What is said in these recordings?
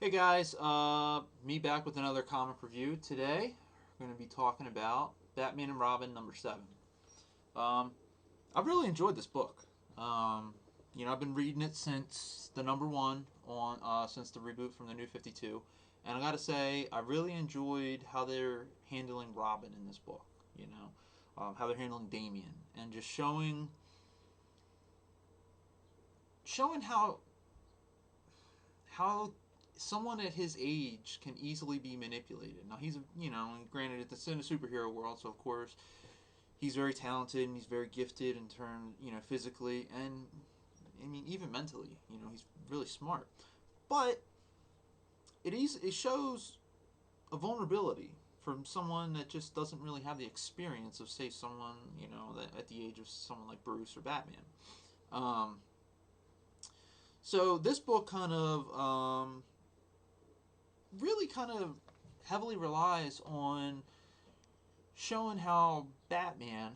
Hey guys, me back with another comic review. Today, we're going to be talking about Batman and Robin #7. Um, I've really enjoyed this book. I've been reading it since the #1 on since the reboot from the New 52, and I got to say, I really enjoyed how they're handling Robin in this book. How they're handling Damian, and just showing how someone at his age can easily be manipulated. Now and granted it's in a superhero world, so of course he's very talented and he's very gifted in terms, physically and I mean even mentally. He's really smart, but it shows a vulnerability from someone that just doesn't really have the experience of say someone that at the age of someone like Bruce or Batman. Um, so this book really kind of heavily relies on showing how Batman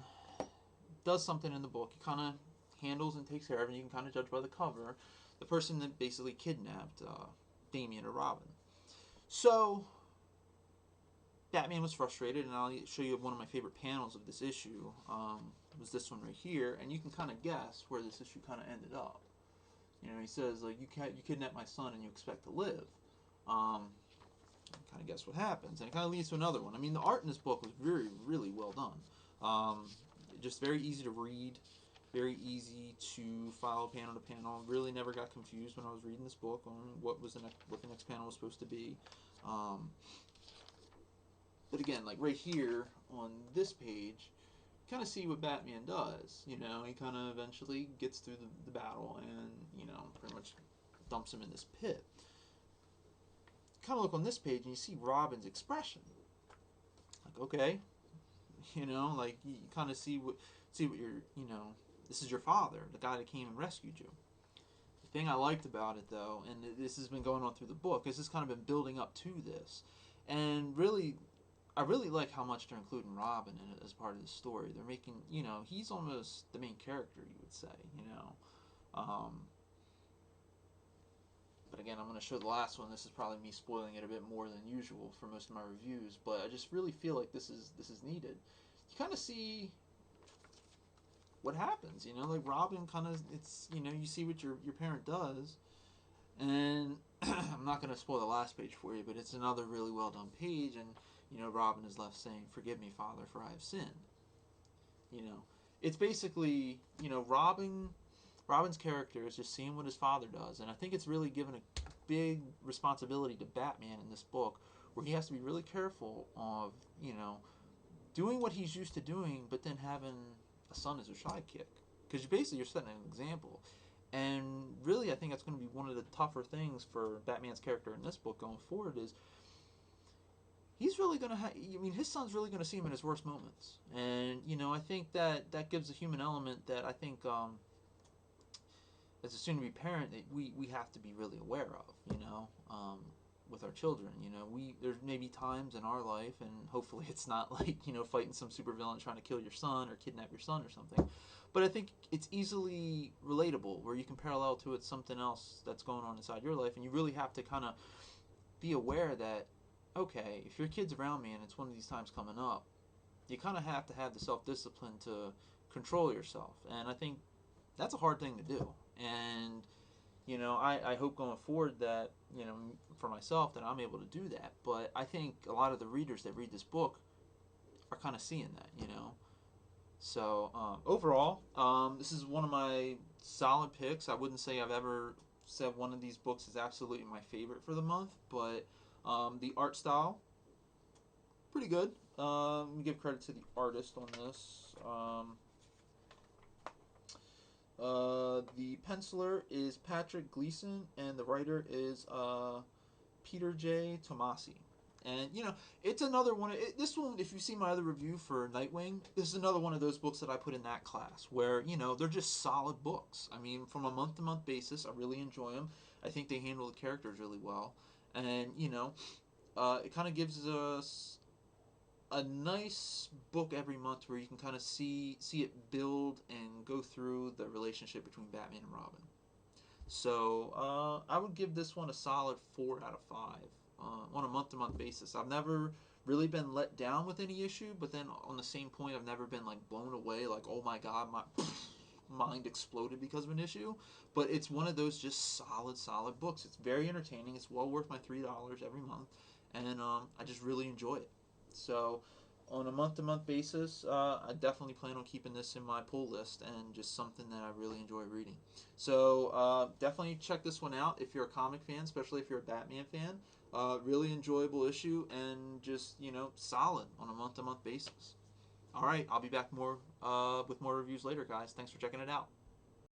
does something in the book. He kind of handles and takes care of, and you can kind of judge by the cover, the person that basically kidnapped Damian or Robin. So Batman was frustrated, and I'll show you one of my favorite panels of this issue. Was this one right here, and you can kind of guess where this issue kind of ended up. He says like you kidnapped my son and you expect to live. Um, kind of guess what happens, and it kind of leads to another one. I mean, the art in this book was really well done. Just very easy to read, very easy to follow panel to panel. Really never got confused when I was reading this book on what the next panel was supposed to be. Um, but again, like right here on this page, kind of see what Batman does. He kind of eventually gets through the battle and pretty much dumps him in this pit. Kind of look on this page and you see Robin's expression. Like, okay, like you kind of see what this is your father, the guy that came and rescued you. The thing I liked about it though, and this has been going on through the book, is this kind of been building up to this, and really, I really like how much they're including Robin in it as part of the story. They're making, he's almost the main character, you would say, um, but again, I'm going to show the last one. This is probably me spoiling it a bit more than usual for most of my reviews, but I just really feel like this is needed. You kind of see what happens. Like Robin kind of, it's you see what your parent does, and I'm not gonna spoil the last page for you, but it's another really well done page, and Robin is left saying, "Forgive me, Father, for I have sinned." You know, it's basically Robin's character is just seeing what his father does, and I think it's really given a big responsibility to Batman in this book, where he has to be really careful of doing what he's used to doing, but then having a son as a sidekick. Because basically you're setting an example. And really, I think that's going to be one of the tougher things for Batman's character in this book going forward is he's really going to I mean, his son's really going to see him in his worst moments. And, I think that gives a human element that I think as a soon-to-be parent that we have to be really aware of, with our children. There's maybe times in our life, and hopefully it's not like fighting some supervillain trying to kill your son or kidnap your son or something. But I think it's easily relatable where you can parallel to it something else that's going on inside your life, and you really have to kind of be aware that okay, if your kid's around me and it's one of these times coming up, you kind of have to have the self-discipline to control yourself, and I think that's a hard thing to do. And I hope going forward that for myself that I'm able to do that. But I think a lot of the readers that read this book are kind of seeing that. So overall, this is one of my solid picks. I wouldn't say I've ever said one of these books is absolutely my favorite for the month, but the art style pretty good. Let me give credit to the artist on this. The penciler is Patrick Gleason, and the writer is Peter J. Tomasi. And it's another one. This one, if you see my other review for Nightwing, this is another one of those books that I put in that class where they're just solid books. I mean, from a month to month basis, I really enjoy them. I think they handle the characters really well, and it kind of gives us a nice book every month where you can kind of see it build and go through the relationship between Batman and Robin. So I would give this one a solid 4 out of 5 on a month-to-month basis. I've never really been let down with any issue, but then on the same point, I've never been like blown away, like oh my god, my mind exploded because of an issue. But it's one of those just solid books. It's very entertaining. It's well worth my $3 every month, and I just really enjoy it. So on a month-to-month basis, I definitely plan on keeping this in my pull list and just something that I really enjoy reading. So definitely check this one out if you're a comic fan, especially if you're a Batman fan. Really enjoyable issue and just solid on a month-to-month basis. All right, I'll be back more with more reviews later, guys. Thanks for checking it out.